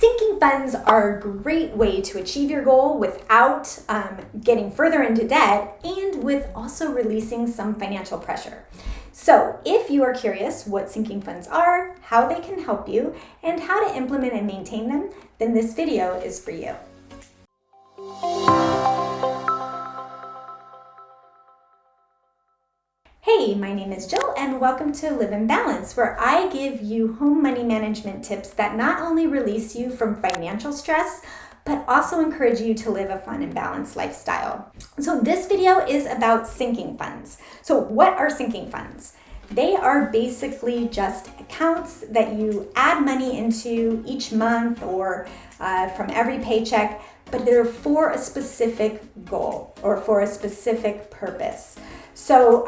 Sinking funds are a great way to achieve your goal without getting further into debt and with also releasing some financial pressure. So if you are curious what sinking funds are, how they can help you, and how to implement and maintain them, then this video is for you. Hey, my name is Jill and welcome to Live in Balance, where I give you home money management tips that not only release you from financial stress, but also encourage you to live a fun and balanced lifestyle. So this video is about sinking funds. So what are sinking funds? They are basically just accounts that you add money into each month or from every paycheck, but they're for a specific goal or for a specific purpose. So,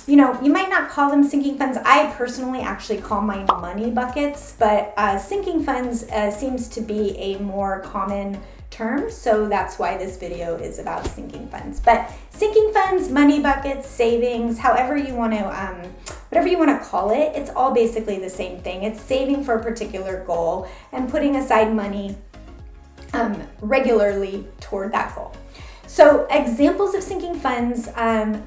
you might not call them sinking funds. I personally actually call mine money buckets, but sinking funds seems to be a more common term. So that's why this video is about sinking funds. But sinking funds, money buckets, savings, however you want to, whatever you want to call it, it's all basically the same thing. It's saving for a particular goal and putting aside money regularly toward that goal. So examples of sinking funds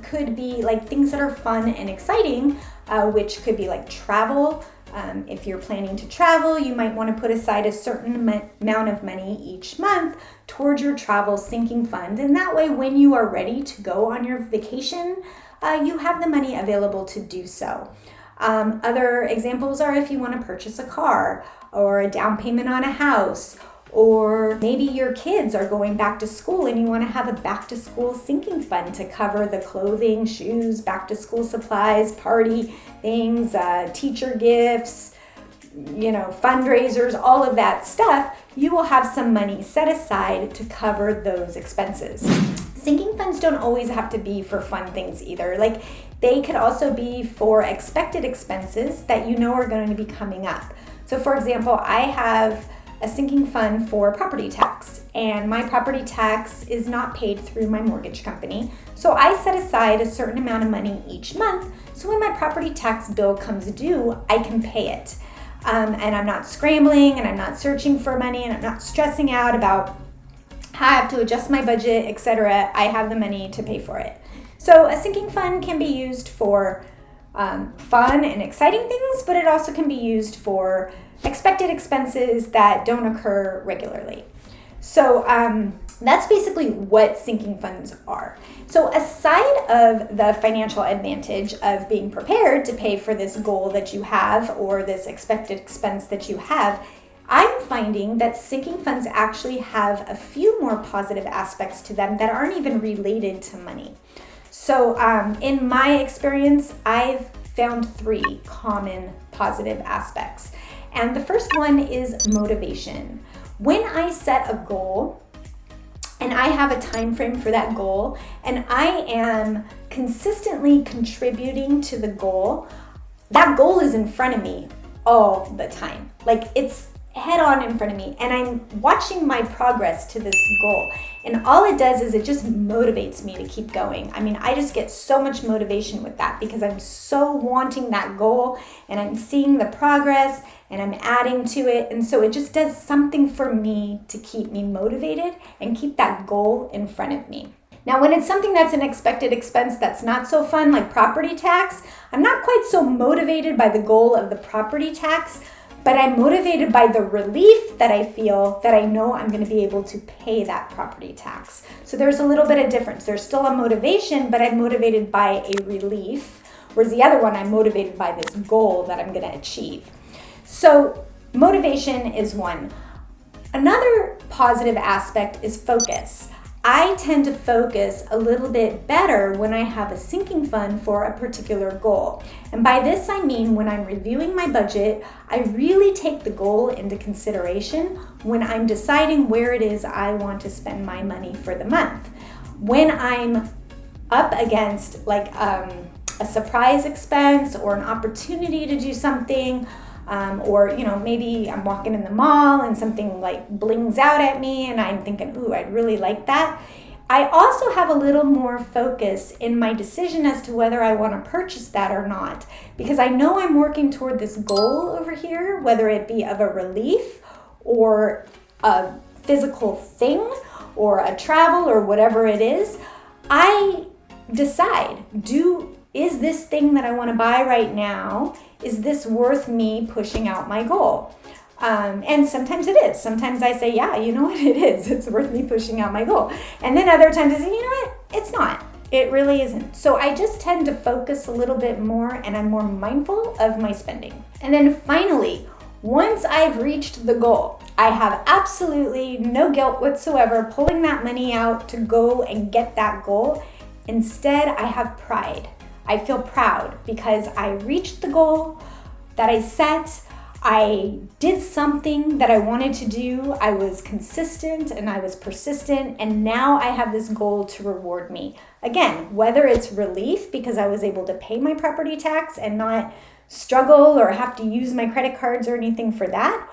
could be like things that are fun and exciting, which could be like travel. If you're planning to travel, you might want to put aside a certain amount of money each month towards your travel sinking fund. And that way, when you are ready to go on your vacation, you have the money available to do so. Other examples are if you want to purchase a car or a down payment on a house, or maybe your kids are going back to school and you want to have a back to school sinking fund to cover the clothing, shoes, back to school supplies, party things, teacher gifts, fundraisers, all of that stuff. You will have some money set aside to cover those expenses. Sinking funds don't always have to be for fun things either. Like they could also be for expected expenses that you know are going to be coming up. So for example, I have a sinking fund for property tax, and my property tax is not paid through my mortgage company. So I set aside a certain amount of money each month, so when my property tax bill comes due, I can pay it. And I'm not scrambling, and I'm not searching for money, and I'm not stressing out about how I have to adjust my budget, etc. I have the money to pay for it. So a sinking fund can be used for fun and exciting things, but it also can be used for expected expenses that don't occur regularly. So that's basically what sinking funds are. So aside of the financial advantage of being prepared to pay for this goal that you have or this expected expense that you have, I'm finding that sinking funds actually have a few more positive aspects to them that aren't even related to money. So in my experience, I've found 3 common positive aspects. And the first one is motivation. When I set a goal and I have a time frame for that goal and I am consistently contributing to the goal, that goal is in front of me all the time. Like it's head on in front of me and I'm watching my progress to this goal. And all it does is it just motivates me to keep going. I mean, I just get so much motivation with that because I'm so wanting that goal and I'm seeing the progress and I'm adding to it. And so it just does something for me to keep me motivated and keep that goal in front of me. Now, when it's something that's an expected expense that's not so fun, like property tax, I'm not quite so motivated by the goal of the property tax, but I'm motivated by the relief that I feel that I know I'm going to be able to pay that property tax. So there's a little bit of difference. There's still a motivation, but I'm motivated by a relief, whereas the other one, I'm motivated by this goal that I'm going to achieve. So motivation is one. Another positive aspect is focus. I tend to focus a little bit better when I have a sinking fund for a particular goal. And by this, I mean when I'm reviewing my budget, I really take the goal into consideration when I'm deciding where it is I want to spend my money for the month. When I'm up against like a surprise expense or an opportunity to do something, or maybe I'm walking in the mall and something like blings out at me and I'm thinking, ooh, I'd really like that. I also have a little more focus in my decision as to whether I want to purchase that or not, because I know I'm working toward this goal over here, whether it be of a relief or a physical thing or a travel or whatever it is, I decide, is this thing that I want to buy right now, is this worth me pushing out my goal? And sometimes it is. Sometimes I say, yeah, you know what, it is. It's worth me pushing out my goal. And then other times I say, you know what, it's not. It really isn't. So I just tend to focus a little bit more, and I'm more mindful of my spending. And then finally, once I've reached the goal, I have absolutely no guilt whatsoever pulling that money out to go and get that goal. Instead, I have pride. I feel proud because I reached the goal that I set. I did something that I wanted to do. I was consistent and I was persistent, and now I have this goal to reward me. Again, whether it's relief because I was able to pay my property tax and not struggle or have to use my credit cards or anything for that,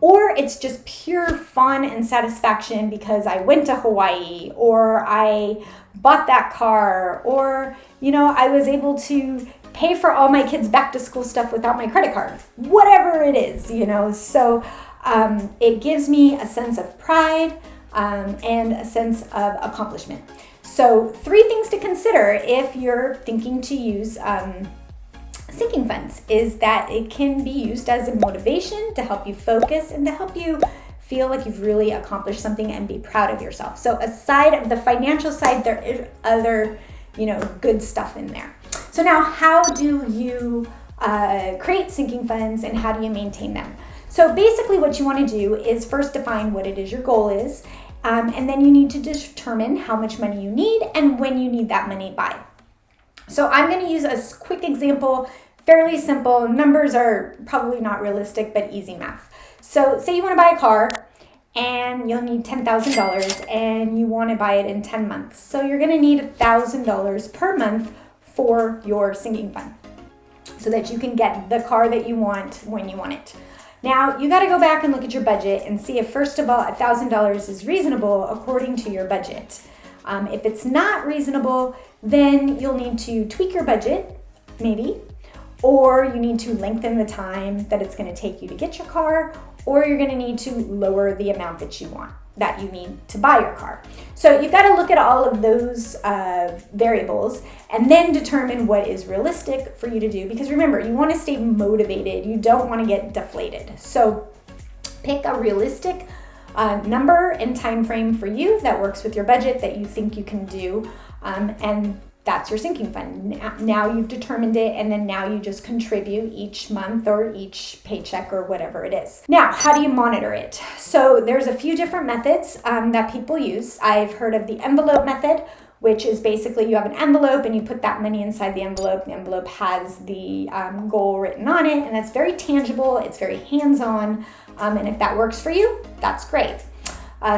or it's just pure fun and satisfaction because I went to Hawaii, or I bought that car, or, I was able to pay for all my kids' back to school stuff without my credit card, whatever it is, So it gives me a sense of pride and a sense of accomplishment. So 3 things to consider if you're thinking to use sinking funds is that it can be used as a motivation to help you focus and to help you feel like you've really accomplished something and be proud of yourself. So aside of the financial side, there is other, good stuff in there. So now, how do you create sinking funds and how do you maintain them? So basically what you want to do is first define what it is your goal is, and then you need to determine how much money you need and when you need that money by. So I'm going to use a quick example, fairly simple. Numbers are probably not realistic, but easy math. So say you want to buy a car and you'll need $10,000 and you want to buy it in 10 months. So you're going to need $1,000 per month for your sinking fund so that you can get the car that you want when you want it. Now, you got to go back and look at your budget and see if, first of all, $1,000 is reasonable according to your budget. If it's not reasonable, then you'll need to tweak your budget, maybe, or you need to lengthen the time that it's going to take you to get your car, or you're going to need to lower the amount that you need to buy your car. So you've got to look at all of those variables and then determine what is realistic for you to do. Because remember, you want to stay motivated. You don't want to get deflated. So pick a realistic number and time frame for you that works with your budget that you think you can do, and that's your sinking fund. Now you've determined it, and then now you just contribute each month or each paycheck or whatever it is. Now, how do you monitor it? So there's a few different methods that people use. I've heard of the envelope method, which is basically you have an envelope and you put that money inside the envelope. The envelope has the goal written on it, and that's very tangible. It's very hands-on, and if that works for you, that's great.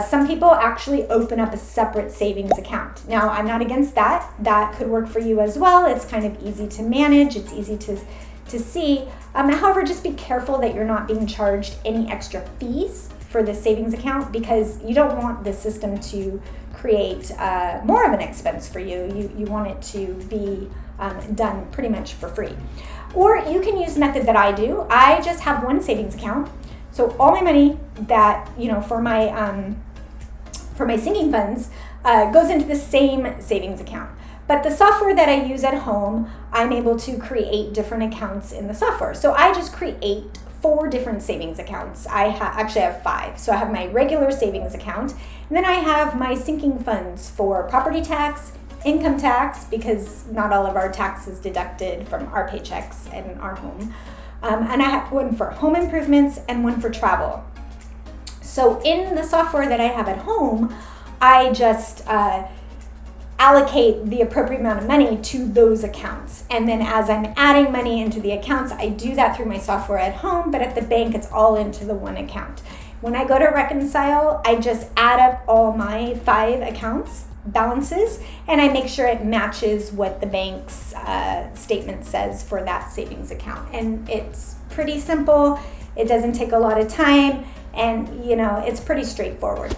Some people actually open up a separate savings account. Now, I'm not against that. That could work for you as well. It's kind of easy to manage. It's easy to see. However, just be careful that you're not being charged any extra fees for the savings account, because you don't want the system to create more of an expense for you. You want it to be done pretty much for free. Or you can use the method that I do. I just have one savings account. So all my money that, for my sinking funds goes into the same savings account. But the software that I use at home, I'm able to create different accounts in the software. So I just create 4 different savings accounts. I actually have 5. So I have my regular savings account, and then I have my sinking funds for property tax, income tax, because not all of our tax is deducted from our paychecks and our home. And I have one for home improvements and one for travel. So in the software that I have at home, I just allocate the appropriate amount of money to those accounts. And then as I'm adding money into the accounts, I do that through my software at home, but at the bank, it's all into the one account. When I go to reconcile, I just add up all my 5 accounts balances, and I make sure it matches what the bank's statement says for that savings account. And it's pretty simple. It doesn't take a lot of time, and it's pretty straightforward.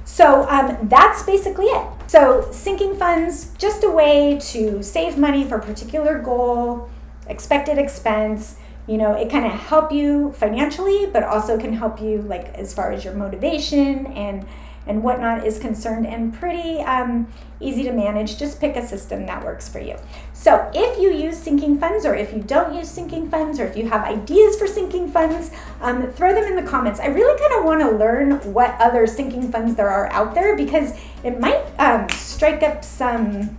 So that's basically it. So sinking funds, just a way to save money for a particular goal, expected expense. it kind of help you financially, but also can help you like as far as your motivation and whatnot is concerned, and pretty easy to manage. Just pick a system that works for you. So if you use sinking funds, or if you don't use sinking funds, or if you have ideas for sinking funds, throw them in the comments. I really kind of want to learn what other sinking funds there are out there, because it might strike up some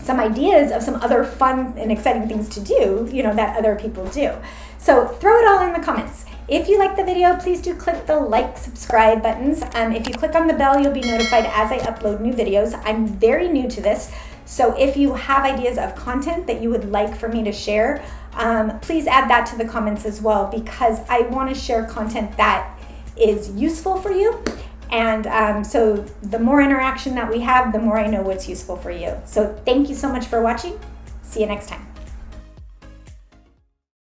ideas of some other fun and exciting things to do, that other people do. So throw it all in the comments. If you like the video, please do click the like, subscribe buttons. If you click on the bell, you'll be notified as I upload new videos. I'm very new to this, so if you have ideas of content that you would like for me to share, please add that to the comments as well, because I want to share content that is useful for you. And so the more interaction that we have, the more I know what's useful for you. So thank you so much for watching. See you next time.